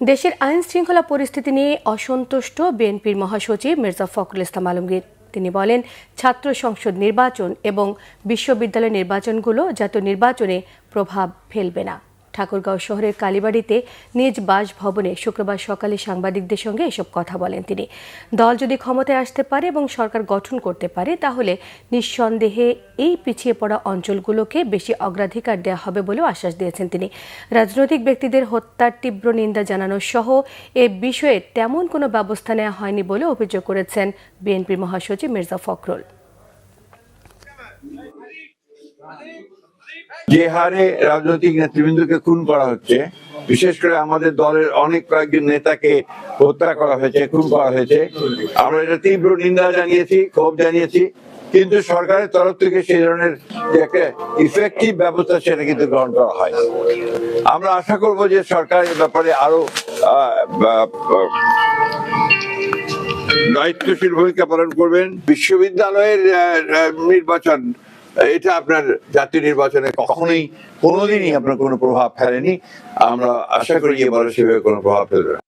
দেশের আইন শৃঙ্খলা পরিস্থিতি নিয়ে অসন্তুষ্ট বিএনপির মহাসচিব মির্জা ফখরুল ইসলাম আলমগীর। তিনি বলেন, ছাত্র সংসদ নির্বাচন এবং বিশ্ববিদ্যালয় নির্বাচনগুলো জাতীয় নির্বাচনে প্রভাব ফেলবে না। ঠাকুরগাঁও শহরের কালীবাড়িতে নিজ বাসভবনে শুক্রবার সকালে সাংবাদিকদের সঙ্গে এসব কথা বলেন তিনি। দল যদি ক্ষমতায় আসতে পারে এবং সরকার গঠন করতে পারে, তাহলে নিঃসন্দেহে এই পিছিয়ে পড়া অঞ্চলগুলোকে বেশি অগ্রাধিকার দেওয়া হবে বলেও আশ্বাস দিয়েছেন তিনি। রাজনৈতিক ব্যক্তিদের হত্যার তীব্র নিন্দা জানানো সহ এ বিষয়ে তেমন কোনো ব্যবস্থা নেওয়া হয়নি বলে অভিযোগ করেছেন বিএনপির মহাসচিব মির্জা ফখরুল। যে হারে রাজনৈতিক নেতৃবৃন্দকে খুন করা হচ্ছে, বিশেষ করে আমাদের দলের অনেক কয়েকজন নেতাকে হত্যা করা হয়েছে, খুন করা হয়েছে, আমরা এটা তীব্র নিন্দা জানিয়েছি, ক্ষোভ জানিয়েছি, কিন্তু সরকারের তরফ থেকে সেই ধরনের যে একটা ইফেক্টিভ ব্যবস্থা সেটা কিন্তু গ্রহণ করা হয়। আমরা আশা করব যে সরকার এ ব্যাপারে আরো দায়িত্বশীল ভূমিকা পালন করবেন। বিশ্ববিদ্যালয়ের নির্বাচন, এটা আপনার জাতীয় নির্বাচনে কখনোই কোনোদিনই আপনার কোনো প্রভাব ফেলেনি। আমরা আশা করি এবারে সেভাবে কোনো প্রভাব ফেলবে না।